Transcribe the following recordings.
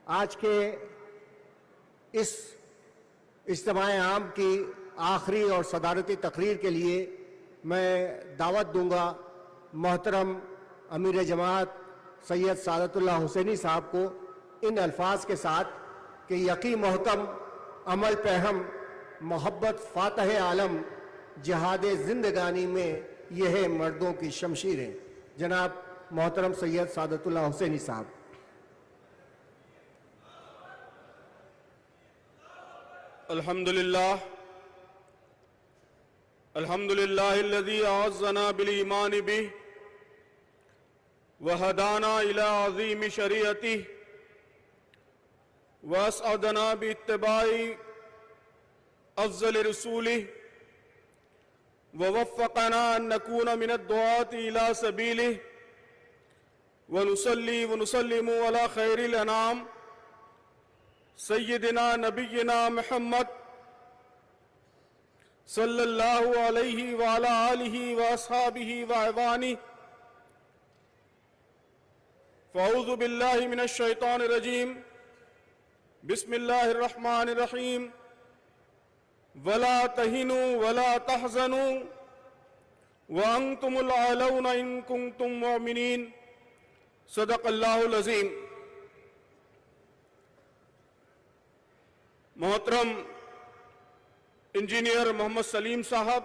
آج کے اس اجتماع عام کی آخری اور صدارتی تقریر کے لیے میں دعوت دوں گا محترم امیر جماعت سید سعادت اللہ حسینی صاحب کو ان الفاظ کے ساتھ کہ یقین محکم عمل پہم محبت فاتح عالم جہاد زندگانی میں یہ ہے مردوں کی شمشیریں. جناب محترم سید سعادت اللہ حسینی صاحب. الحمدللہ الذي اعزنا بالایمان به وهدانا الى عظیم شریعته واسعدنا باتباع افضل رسوله ووفقنا ان نكون من الدعاة الى سبيله ونصلي ونسلم على خير الانام سیدنا نبینا محمد صلی اللہ علیہ وعلی آلہ واصحابہ واعوانہ. فاعوذ باللہ من الشیطان الرجیم. بسم اللہ الرحمن الرحیم. ولا تہنوا ولا تحزنوا وانتم الاعلون ان کنتم مؤمنین. صدق اللہ العظیم. محترم انجینئر محمد سلیم صاحب،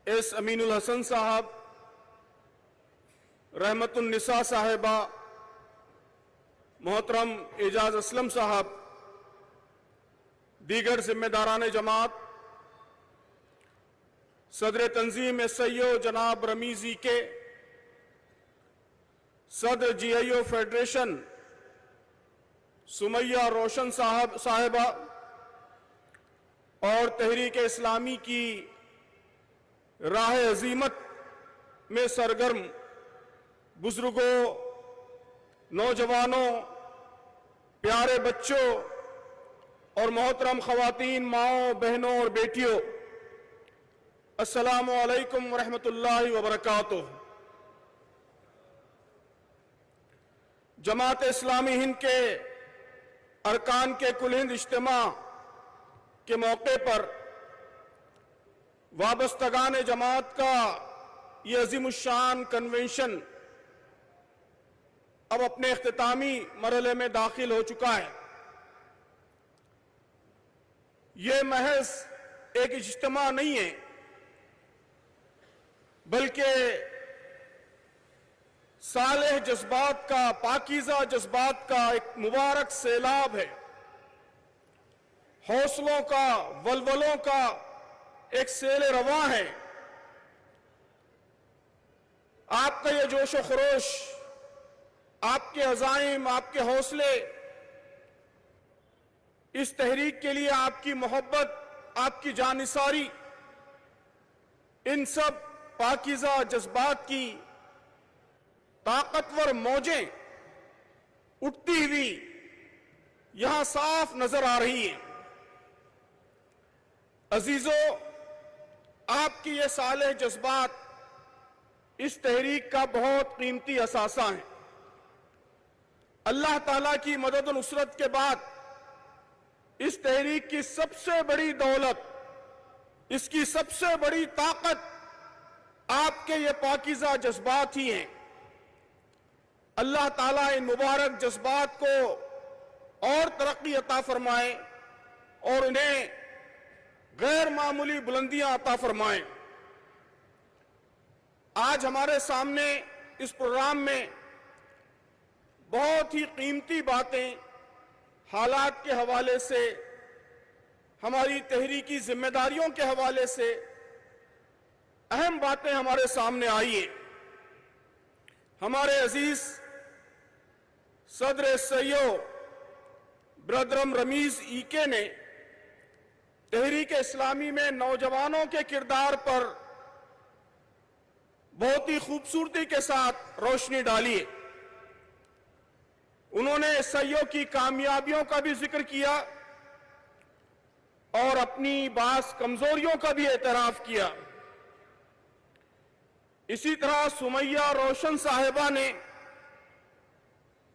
ایس امین الحسن صاحب، رحمت النساء صاحبہ، محترم اعجاز اسلم صاحب، دیگر ذمہ داران جماعت، صدر تنظیم ایس آئی او جناب رمیز ای کے، صدر جی آئی او فیڈریشن سمیہ روشن صاحبہ اور تحریک اسلامی کی راہ عظیمت میں سرگرم بزرگوں، نوجوانوں، پیارے بچوں اور محترم خواتین، ماؤں، بہنوں اور بیٹیوں، السلام علیکم ورحمۃ اللہ وبرکاتہ. جماعت اسلامی ہند کے ارکان کے کل ہند اجتماع کے موقع پر وابستگان جماعت کا یہ عظیم الشان کنونشن اب اپنے اختتامی مرحلے میں داخل ہو چکا ہے. یہ محض ایک اجتماع نہیں ہے بلکہ صالح جذبات کا، پاکیزہ جذبات کا ایک مبارک سیلاب ہے. حوصلوں کا، ولولوں کا ایک سیل رواں ہے. آپ کا یہ جوش و خروش، آپ کے عزائم، آپ کے حوصلے، اس تحریک کے لیے آپ کی محبت، آپ کی جانثاری، ان سب پاکیزہ جذبات کی طاقتور موجیں اٹھتی ہوئی یہاں صاف نظر آ رہی ہیں. عزیزو، آپ کی یہ صالح جذبات اس تحریک کا بہت قیمتی اثاثہ ہیں. اللہ تعالیٰ کی مدد و نصرت کے بعد اس تحریک کی سب سے بڑی دولت، اس کی سب سے بڑی طاقت آپ کے یہ پاکیزہ جذبات ہی ہیں. اللہ تعالیٰ ان مبارک جذبات کو اور ترقی عطا فرمائے اور انہیں غیر معمولی بلندیاں عطا فرمائیں. آج ہمارے سامنے اس پروگرام میں بہت ہی قیمتی باتیں حالات کے حوالے سے، ہماری تحریکی ذمہ داریوں کے حوالے سے اہم باتیں ہمارے سامنے آئی ہیں. ہمارے عزیز صدر سیو برادرم رمیز ای کے نے تحریک اسلامی میں نوجوانوں کے کردار پر بہت ہی خوبصورتی کے ساتھ روشنی ڈالی ہے. انہوں نے ایس آئی او کی کامیابیوں کا بھی ذکر کیا اور اپنی بعض کمزوریوں کا بھی اعتراف کیا. اسی طرح سمیہ روشن صاحبہ نے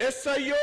SIO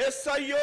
SIO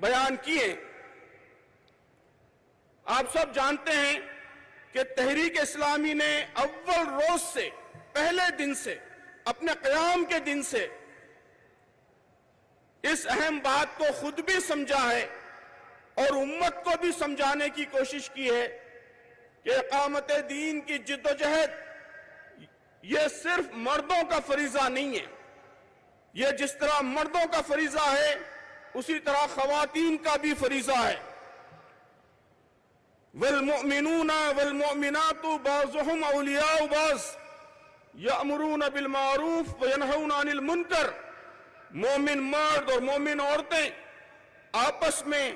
بیان کیے۔ آپ سب جانتے ہیں کہ تحریک اسلامی نے اول روز سے، پہلے دن سے، اپنے قیام کے دن سے اس اہم بات کو خود بھی سمجھا ہے اور امت کو بھی سمجھانے کی کوشش کی ہے کہ اقامت دین کی جد و جہد یہ صرف مردوں کا فریضہ نہیں ہے۔ یہ جس طرح مردوں کا فریضہ ہے اسی طرح خواتین کا بھی فریضہ ہے۔ والمؤمنون والمؤمنات بعضهم اولیاء بعض یأمرون بالمعروف وینہون عن المنکر۔ مومن مرد اور مومن عورتیں آپس میں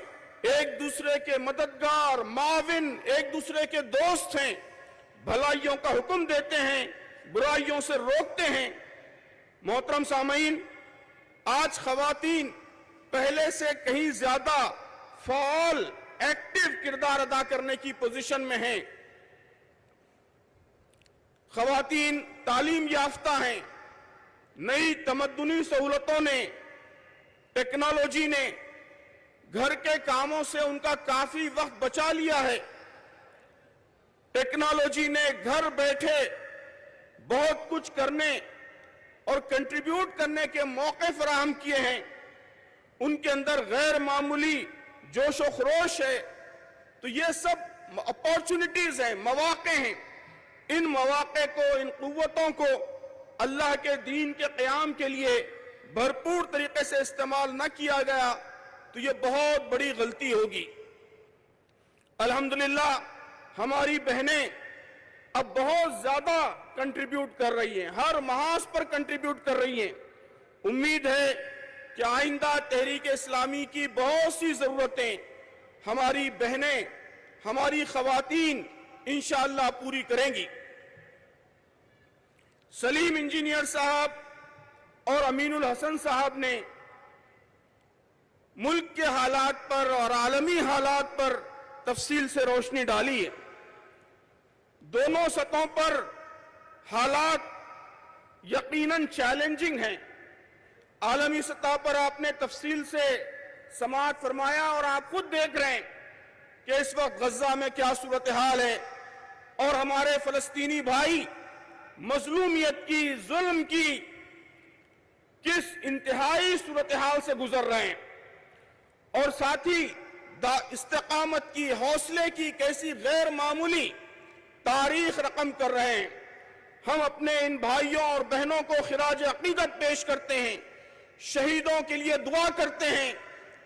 ایک دوسرے کے مددگار، معاون، ایک دوسرے کے دوست ہیں، بھلائیوں کا حکم دیتے ہیں، برائیوں سے روکتے ہیں۔ محترم سامعین، آج خواتین پہلے سے کہیں زیادہ فعال، ایکٹیو کردار ادا کرنے کی پوزیشن میں ہیں۔ خواتین تعلیم یافتہ ہیں، نئی تمدنی سہولتوں نے، ٹیکنالوجی نے گھر کے کاموں سے ان کا کافی وقت بچا لیا ہے۔ ٹیکنالوجی نے گھر بیٹھے بہت کچھ کرنے اور کنٹریبیوٹ کرنے کے موقع فراہم کیے ہیں۔ ان کے اندر غیر معمولی جوش و خروش ہے۔ تو یہ سب اپارچونٹیز ہیں، مواقع ہیں۔ ان مواقع کو، ان قوتوں کو اللہ کے دین کے قیام کے لیے بھرپور طریقے سے استعمال نہ کیا گیا تو یہ بہت بڑی غلطی ہوگی۔ الحمدللہ ہماری بہنیں اب بہت زیادہ کنٹریبیوٹ کر رہی ہیں، ہر محاذ پر کنٹریبیوٹ کر رہی ہیں۔ امید ہے کہ آئندہ تحریک اسلامی کی بہت سی ضرورتیں ہماری بہنیں، ہماری خواتین انشاءاللہ پوری کریں گی۔ سلیم انجینئر صاحب اور امین الحسن صاحب نے ملک کے حالات پر اور عالمی حالات پر تفصیل سے روشنی ڈالی ہے۔ دونوں سطحوں پر حالات یقیناً چیلنجنگ ہیں۔ عالمی سطح پر آپ نے تفصیل سے سماعت فرمایا اور آپ خود دیکھ رہے ہیں کہ اس وقت غزہ میں کیا صورتحال ہے اور ہمارے فلسطینی بھائی مظلومیت کی، ظلم کی کس انتہائی صورتحال سے گزر رہے ہیں، اور ساتھ ہی استقامت کی، حوصلے کی کیسی غیر معمولی تاریخ رقم کر رہے ہیں۔ ہم اپنے ان بھائیوں اور بہنوں کو خراج عقیدت پیش کرتے ہیں، شہیدوں کے لیے دعا کرتے ہیں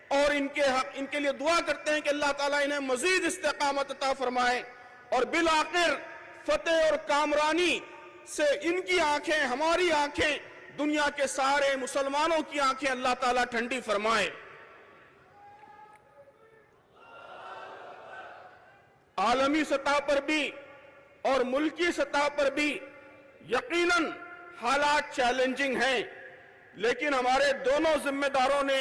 اور ان کے لیے دعا کرتے ہیں کہ اللہ تعالیٰ انہیں مزید استقامت عطا فرمائے اور بالآخر فتح اور کامرانی سے ان کی آنکھیں، ہماری آنکھیں، دنیا کے سارے مسلمانوں کی آنکھیں اللہ تعالیٰ ٹھنڈی فرمائے۔ عالمی سطح پر بھی اور ملکی سطح پر بھی یقیناً حالات چیلنجنگ ہیں، لیکن ہمارے دونوں ذمہ داروں نے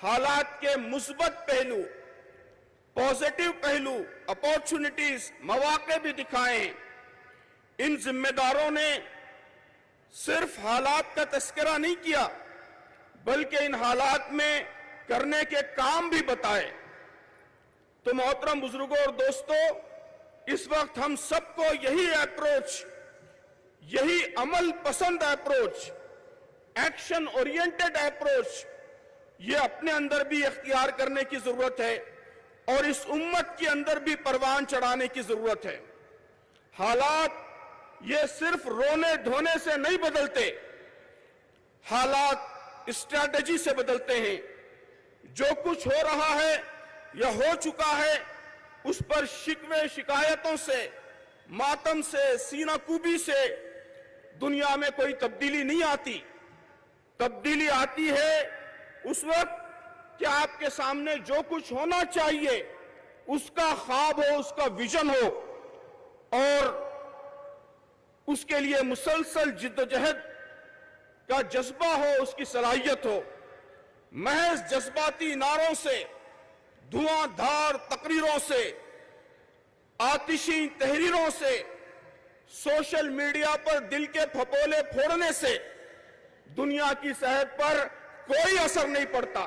حالات کے مثبت پہلو، پازیٹیو پہلو، اپارچونٹیز، مواقع بھی دکھائے ہیں۔ ان ذمہ داروں نے صرف حالات کا تذکرہ نہیں کیا بلکہ ان حالات میں کرنے کے کام بھی بتائے۔ تو محترم بزرگوں اور دوستو، اس وقت ہم سب کو یہی اپروچ، یہی عمل پسند اپروچ، ایکشن اورینٹڈ اپروچ، یہ اپنے اندر بھی اختیار کرنے کی ضرورت ہے اور اس امت کے اندر بھی پروان چڑھانے کی ضرورت ہے۔ حالات یہ صرف رونے دھونے سے نہیں بدلتے، حالات اسٹریٹجی سے بدلتے ہیں۔ جو کچھ ہو رہا ہے یا ہو چکا ہے اس پر شکوے شکایتوں سے، ماتم سے، سینہ کوبی سے دنیا میں کوئی تبدیلی نہیں آتی۔ تبدیلی آتی ہے اس وقت کہ آپ کے سامنے جو کچھ ہونا چاہیے اس کا خواب ہو، اس کا ویژن ہو اور اس کے لیے مسلسل جد و جہد کا جذبہ ہو، اس کی صلاحیت ہو۔ محض جذباتی نعروں سے، دھواں دھار تقریروں سے، آتشی تحریروں سے، سوشل میڈیا پر دل کے پھپولے پھوڑنے سے دنیا کی صحت پر کوئی اثر نہیں پڑتا۔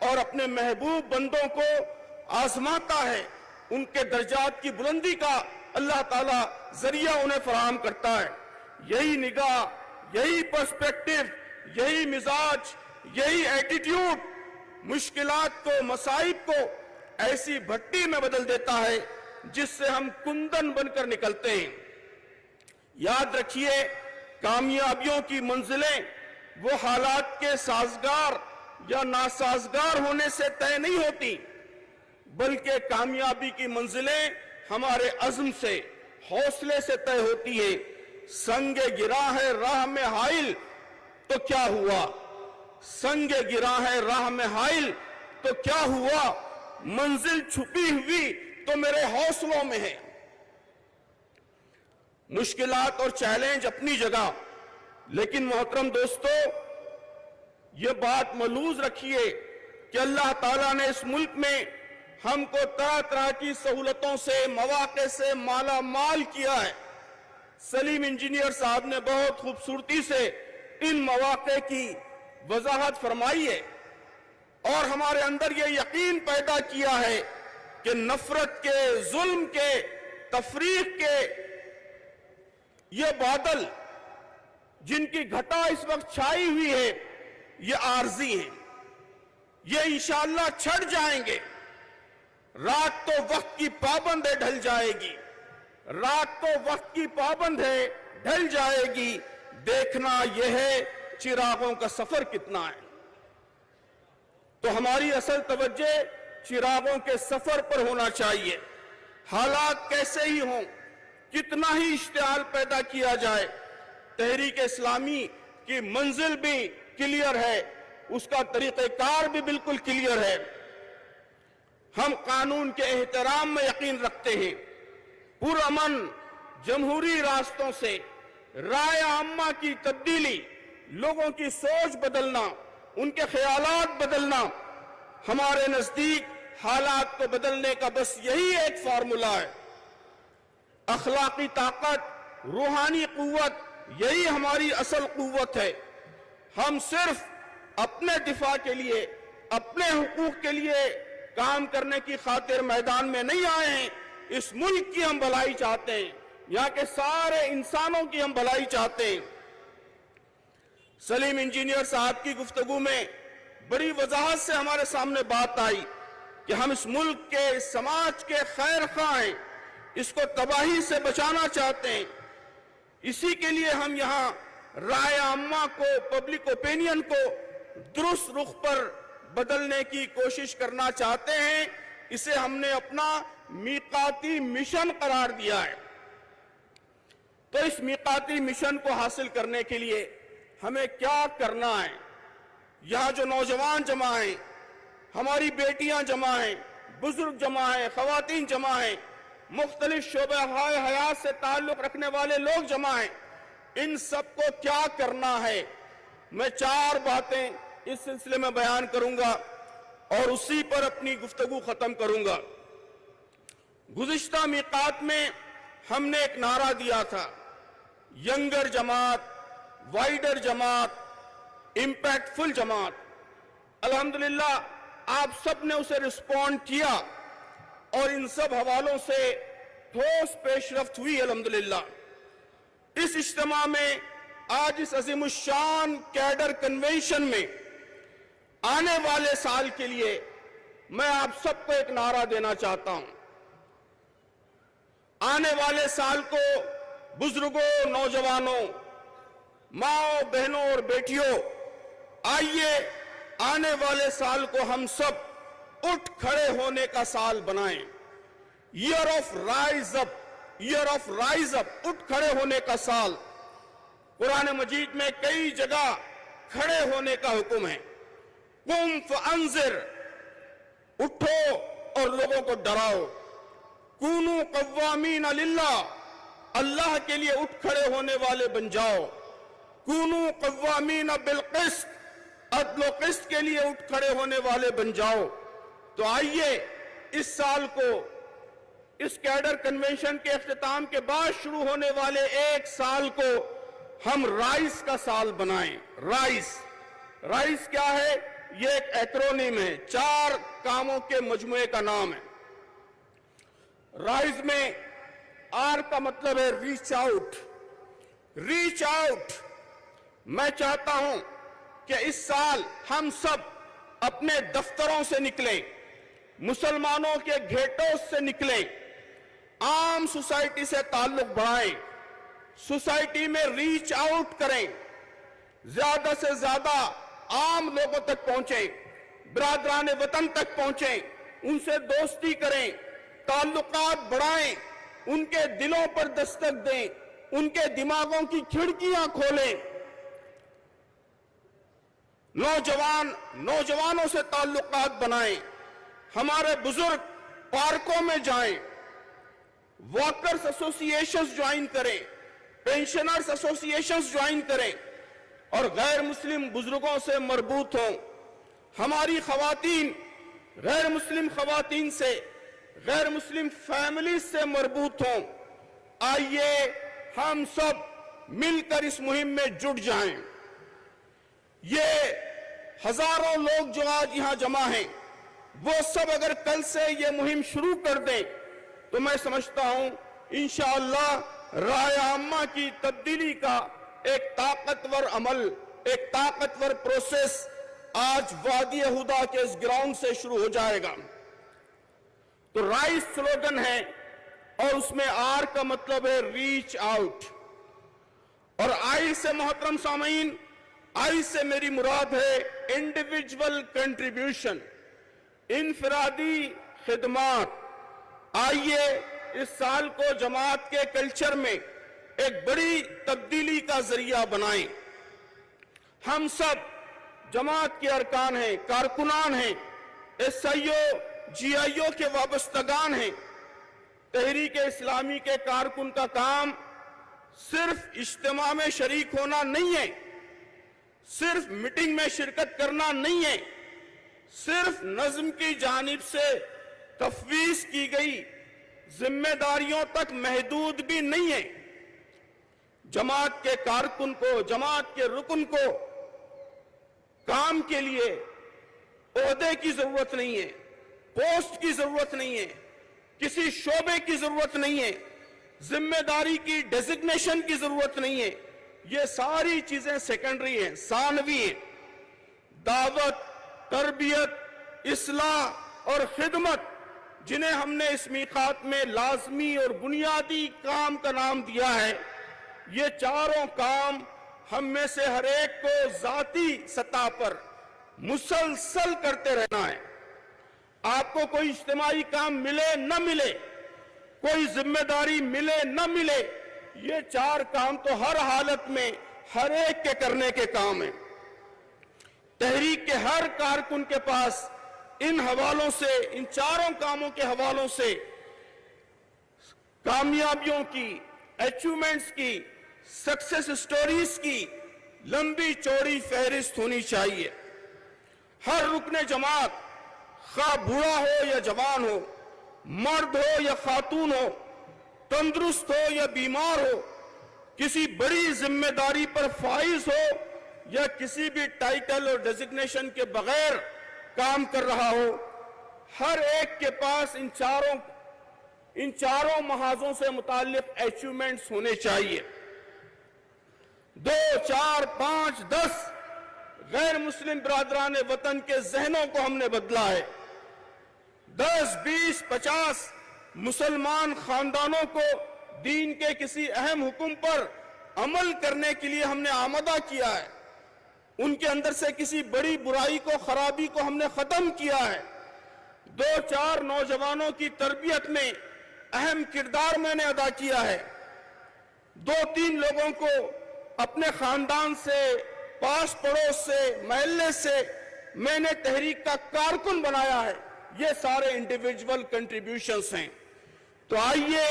اور اپنے محبوب بندوں کو آزماتا ہے، ان کے درجات کی بلندی کا اللہ تعالیٰ ذریعہ انہیں فراہم کرتا ہے۔ یہی نگاہ، یہی پرسپیکٹیو، یہی مزاج، یہی ایٹیٹیوڈ مشکلات کو، مصائب کو ایسی بھٹی میں بدل دیتا ہے جس سے ہم کندن بن کر نکلتے ہیں۔ یاد رکھیے، کامیابیوں کی منزلیں وہ حالات کے سازگار یا ناسازگار ہونے سے طے نہیں ہوتی، بلکہ کامیابی کی منزلیں ہمارے عزم سے، حوصلے سے طے ہوتی ہے۔ سنگ گرا ہے راہ میں حائل تو کیا ہوا؟ سنگ گرا ہے راہ میں حائل تو کیا ہوا؟ منزل چھپی ہوئی تو میرے حوصلوں میں ہے۔ مشکلات اور چیلنج اپنی جگہ، لیکن محترم دوستو، یہ بات ملحوظ رکھیے کہ اللہ تعالیٰ نے اس ملک میں ہم کو طرح طرح کی سہولتوں سے، مواقع سے مالا مال کیا ہے۔ سلیم انجینئر صاحب نے بہت خوبصورتی سے ان مواقع کی وضاحت فرمائی ہے، اور ہمارے اندر یہ یقین پیدا کیا ہے کہ نفرت کے، ظلم کے، تفریق کے یہ بادل جن کی گھٹا اس وقت چھائی ہوئی ہے، یہ عارضی ہیں، یہ انشاءاللہ چھٹ جائیں گے۔ رات تو وقت کی پابند ہے، ڈھل جائے گی۔ رات تو وقت کی پابند ہے، ڈھل جائے گی۔ دیکھنا یہ ہے چراغوں کا سفر کتنا ہے۔ تو ہماری اصل توجہ چراغوں کے سفر پر ہونا چاہیے۔ حالات کیسے ہی ہوں، کتنا ہی اشتعال پیدا کیا جائے، تحریک اسلامی کی منزل بھی کلیئر ہے، اس کا طریقہ کار بھی بالکل کلیئر ہے۔ ہم قانون کے احترام میں یقین رکھتے ہیں۔ پرامن جمہوری راستوں سے رائے عامہ کی تبدیلی، لوگوں کی سوچ بدلنا، ان کے خیالات بدلنا، ہمارے نزدیک حالات کو بدلنے کا بس یہی ایک فارمولا ہے۔ اخلاقی طاقت، روحانی قوت، یہی ہماری اصل قوت ہے۔ ہم صرف اپنے دفاع کے لیے، اپنے حقوق کے لیے کام کرنے کی خاطر میدان میں نہیں آئے ہیں۔ اس ملک کی ہم بھلائی چاہتے ہیں، یہاں کے سارے انسانوں کی ہم بھلائی چاہتے ہیں۔ سلیم انجینئر صاحب کی گفتگو میں بڑی وضاحت سے ہمارے سامنے بات آئی کہ ہم اس ملک کے، سماج کے خیر خواہ ہیں، اس کو تباہی سے بچانا چاہتے ہیں۔ اسی کے لیے ہم یہاں رائے عامہ کو، پبلک اوپینین کو درست رخ پر بدلنے کی کوشش کرنا چاہتے ہیں۔ اسے ہم نے اپنا میقاتی مشن قرار دیا ہے۔ تو اس میقاتی مشن کو حاصل کرنے کے لیے ہمیں کیا کرنا ہے؟ یہاں جو نوجوان جمع ہیں، ہماری بیٹیاں جمع ہیں، بزرگ جمع ہیں، خواتین جمع ہیں، مختلف شعبہ حیات سے تعلق رکھنے والے لوگ جمع ہیں، ان سب کو کیا کرنا ہے؟ میں 4 باتیں اس سلسلے میں بیان کروں گا اور اسی پر اپنی گفتگو ختم کروں گا۔ گزشتہ میقات میں ہم نے ایک نعرہ دیا تھا، ینگر جماعت، وائڈر جماعت، امپیکٹ فل جماعت۔ الحمدللہ آپ سب نے اسے رسپونڈ کیا اور ان سب حوالوں سے ٹھوس پیش رفت ہوئی الحمدللہ۔ اس اجتماع میں آج اس عظیم الشان کیڈر کنونشن میں آنے والے سال کے لیے میں آپ سب کو ایک نعرہ دینا چاہتا ہوں۔ آنے والے سال کو بزرگوں، نوجوانوں، ماؤں، بہنوں اور بیٹیوں، آئیے آنے والے سال کو ہم سب اٹھ کھڑے ہونے کا سال بنائیں۔ Year of rise up, year of rise up, اٹھ کھڑے ہونے کا سال۔ قرآن مجید میں کئی جگہ کھڑے ہونے کا حکم ہے۔ قم فانذر، اٹھو اور لوگوں کو ڈراؤ۔ کونوا قوامین للہ، اللہ کے لیے اٹھ کھڑے ہونے والے بن جاؤ۔ کونوا قوامین بالقسط، عدل و قسط کے لیے اٹھ کھڑے ہونے والے بن جاؤ۔ تو آئیے اس سال کو، اس کیڈر کنونشن کے اختتام کے بعد شروع ہونے والے ایک سال کو ہم رائز کا سال بنائیں۔ رائز کیا ہے؟ یہ ایک ایکرونیم ہے، 4 کاموں کے مجموعے کا نام ہے۔ رائز میں آر کا مطلب ہے ریچ آؤٹ۔ ریچ آؤٹ، میں چاہتا ہوں کہ اس سال ہم سب اپنے دفتروں سے نکلیں، مسلمانوں کے گھیٹوں سے نکلیں، عام سوسائٹی سے تعلق بڑھائیں، سوسائٹی میں ریچ آؤٹ کریں، زیادہ سے زیادہ عام لوگوں تک پہنچیں، برادران وطن تک پہنچیں، ان سے دوستی کریں، تعلقات بڑھائیں، ان کے دلوں پر دستک دیں، ان کے دماغوں کی کھڑکیاں کھولیں۔ نوجوانوں سے تعلقات بنائیں، ہمارے بزرگ پارکوں میں جائیں، واکرز ایسوسی ایشنز جوائن کریں، پینشنرز ایسوسی ایشنز جوائن کریں اور غیر مسلم بزرگوں سے مربوط ہوں۔ ہماری خواتین غیر مسلم خواتین سے، غیر مسلم فیملیز سے مربوط ہوں۔ آئیے ہم سب مل کر اس مہم میں جڑ جائیں۔ یہ ہزاروں لوگ جو آج یہاں جمع ہیں، وہ سب اگر کل سے یہ مہم شروع کر دیں تو میں سمجھتا ہوں انشاءاللہ رائے عامہ کی تبدیلی کا ایک طاقتور عمل، ایک طاقتور پروسیس آج وادی ہدا کے اس گراؤنڈ سے شروع ہو جائے گا۔ تو رائز سلوگن ہے اور اس میں آر کا مطلب ہے ریچ آؤٹ، اور آئی سے محترم سامعین، آئی سے میری مراد ہے انڈیویجول کنٹریبیوشن، انفرادی خدمات۔ آئیے اس سال کو جماعت کے کلچر میں ایک بڑی تبدیلی کا ذریعہ بنائیں۔ ہم سب جماعت کے ارکان ہیں، کارکنان ہیں، ایس آئی او جی آئی او کے وابستگان ہیں۔ تحریک اسلامی کے کارکن کا کام صرف اجتماع میں شریک ہونا نہیں ہے، صرف میٹنگ میں شرکت کرنا نہیں ہے، صرف نظم کی جانب سے تفویض کی گئی ذمہ داریوں تک محدود بھی نہیں ہے۔ جماعت کے کارکن کو، جماعت کے رکن کو کام کے لیے عہدے کی ضرورت نہیں ہے، پوسٹ کی ضرورت نہیں ہے، کسی شعبے کی ضرورت نہیں ہے، ذمہ داری کی ڈیزگنیشن کی ضرورت نہیں ہے۔ یہ ساری چیزیں سیکنڈری ہیں، ثانوی ہیں۔ دعوت، تربیت، اصلاح اور خدمت، جنہیں ہم نے اس میقات میں لازمی اور بنیادی کام کا نام دیا ہے، یہ چاروں کام ہم میں سے ہر ایک کو ذاتی سطح پر مسلسل کرتے رہنا ہے۔ آپ کو کوئی اجتماعی کام ملے نہ ملے، کوئی ذمہ داری ملے نہ ملے، یہ 4 کام تو ہر حالت میں ہر ایک کے کرنے کے کام ہیں۔ تحریک کے ہر کارکن کے پاس ان حوالوں سے، ان 4 کاموں کے حوالوں سے کامیابیوں کی، اچیومنٹس کی، سکسس سٹوریز کی لمبی چوڑی فہرست ہونی چاہیے۔ ہر رکن جماعت، خواہ بوڑھا ہو یا جوان ہو، مرد ہو یا خاتون ہو، تندرست ہو یا بیمار ہو، کسی بڑی ذمہ داری پر فائز ہو یا کسی بھی ٹائٹل اور ڈیزگنیشن کے بغیر کام کر رہا ہو، ہر ایک کے پاس ان چاروں محاذوں سے متعلق اچیومنٹس ہونے چاہیے۔ 2، 4، 5، 10 غیر مسلم برادران وطن کے ذہنوں کو ہم نے بدلا ہے۔ 10، 20، 50 مسلمان خاندانوں کو دین کے کسی اہم حکم پر عمل کرنے کے لیے ہم نے آمادہ کیا ہے۔ ان کے اندر سے کسی بڑی برائی کو، خرابی کو ہم نے ختم کیا ہے۔ 2، 4 نوجوانوں کی تربیت میں اہم کردار میں نے ادا کیا ہے۔ 2، 3 لوگوں کو اپنے خاندان سے، پاس پڑوس سے، محلے سے میں نے تحریک کا کارکن بنایا ہے۔ یہ سارے انڈیویجول کنٹریبیوشنز ہیں۔ تو آئیے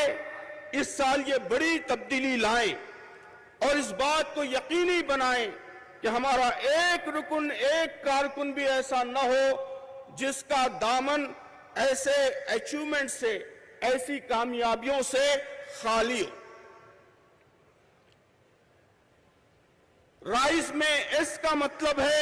اس سال یہ بڑی تبدیلی لائیں اور اس بات کو یقینی بنائیں کہ ہمارا ایک رکن، ایک کارکن بھی ایسا نہ ہو جس کا دامن ایسے اچیومنٹ سے، ایسی کامیابیوں سے خالی ہو۔ رائز میں اس کا مطلب ہے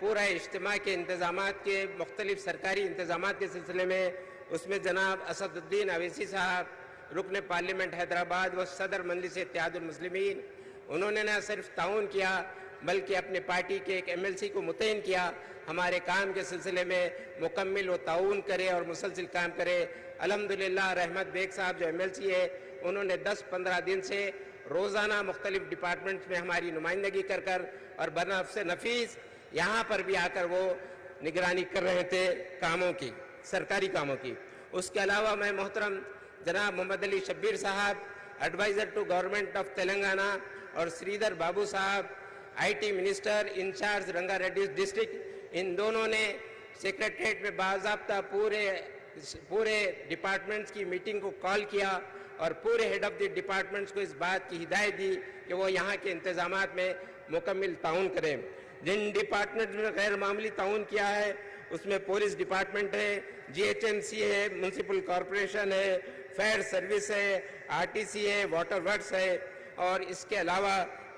پورا اجتماع کے انتظامات کے مختلف سرکاری انتظامات کے سلسلے میں اس میں جناب اسد الدین اویسی صاحب رکن پارلیمنٹ حیدرآباد و صدر مجلس اتحاد المسلمین، انہوں نے نہ صرف تعاون کیا بلکہ اپنے پارٹی کے ایک ایم ایل سی کو متعین کیا ہمارے کام کے سلسلے میں مکمل و تعاون کرے اور مسلسل کام کرے۔ الحمدللہ رحمت بیگ صاحب جو ایم ایل سی ہے، انہوں نے 10-15 دن سے روزانہ مختلف ڈپارٹمنٹس میں ہماری نمائندگی کر اور بنفس نفیس یہاں پر بھی آ کر وہ نگرانی کر رہے تھے کاموں کی، سرکاری کاموں کی۔ اس کے علاوہ میں محترم جناب محمد Ali Shabbir sahab adviser to government of Telangana اور Sridhar Babu sahab I T minister incharge Ranga Reddy district, ان دونوں نے سیکریٹریٹ میں باضابطہ پورے ڈپارٹمنٹس کی میٹنگ کو کال کیا اور پورے ہیڈ آف دی ڈپارٹمنٹس کو اس بات کی ہدایت دی کہ وہ یہاں کے انتظامات میں مکمل تعاون کریں۔ جن ڈپارٹمنٹس میں غیر معمولی تعاون کیا ہے اس میں پولیس ڈپارٹمنٹ ہے، جی ایچ این سی ہے، میونسپل کارپوریشن ہے، فائر سروس ہے، آر ٹی سی ہے، واٹر ورکس ہے، اور اس کے علاوہ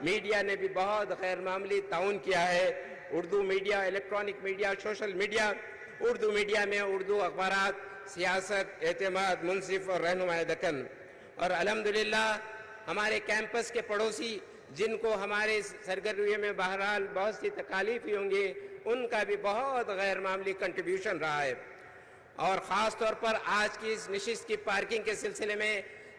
میڈیا نے بھی بہت غیر معمولی تعاون کیا ہے۔ Urdu media, electronic media, social media, Urdu media میں اردو اخبارات، سیاست، اعتماد، منصف اور رہنمائی دکن، اور الحمدللہ ہمارے کیمپس کے پڑوسی جن کو ہمارے سرگرمیوں میں بہرحال بہت سی تکالیف ہی ہوں گی، ان کا بھی بہت غیر معمولی کنٹریبیوشن رہا ہے۔ اور خاص طور پر آج کی اس نشست کی پارکنگ کے سلسلے میں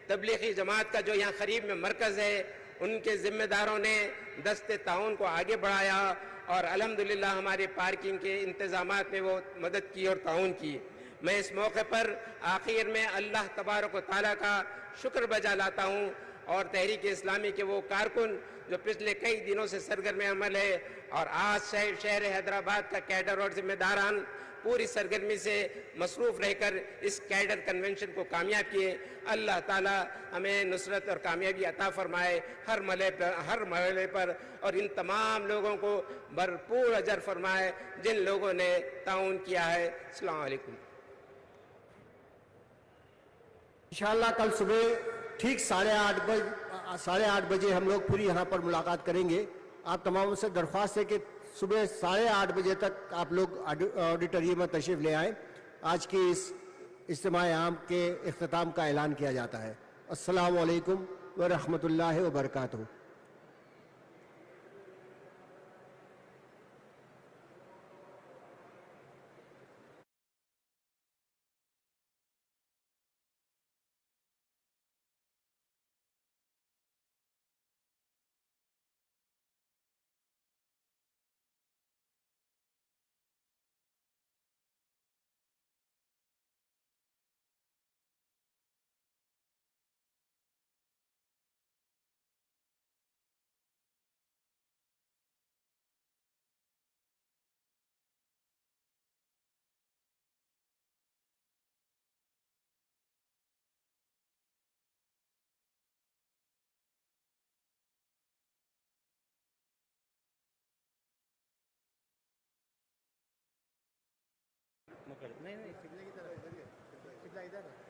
تبلیغی جماعت کا جو یہاں قریب میں مرکز ہے، ان کے ذمہ داروں نے دست تعاون کو آگے بڑھایا اور الحمدللہ ہمارے پارکنگ کے انتظامات میں وہ مدد کی اور تعاون کی۔ میں اس موقع پر آخر میں اللہ تبارک و تعالیٰ کا شکر بجا لاتا ہوں اور تحریک اسلامی کے وہ کارکن جو پچھلے کئی دنوں سے سرگرم عمل ہے اور آج شہر حیدرآباد کا کیڈر اور ذمہ داران پوری سرگرمی سے مصروف رہ کر اس کیڈر کنونشن کو کامیاب کیے۔ اللہ تعالی ہمیں نصرت اور کامیابی عطا فرمائے ہر مرحلے پر، اور ان تمام لوگوں کو بھرپور اجر فرمائے جن لوگوں نے تعاون کیا ہے۔ السلام علیکم۔ انشاءاللہ کل صبح ٹھیک 8:30 بجے ہم لوگ پھر یہاں پر ملاقات کریں گے۔ آپ تمام سے درخواست ہے کہ صبح 8:30 بجے تک آپ لوگ آڈیٹوریم میں تشریف لے آئیں۔ آج کی اس اجتماع عام کے اختتام کا اعلان کیا جاتا ہے۔ السلام علیکم ورحمۃ اللہ وبرکاتہ۔ نہیں قبلے کی طرف ادھر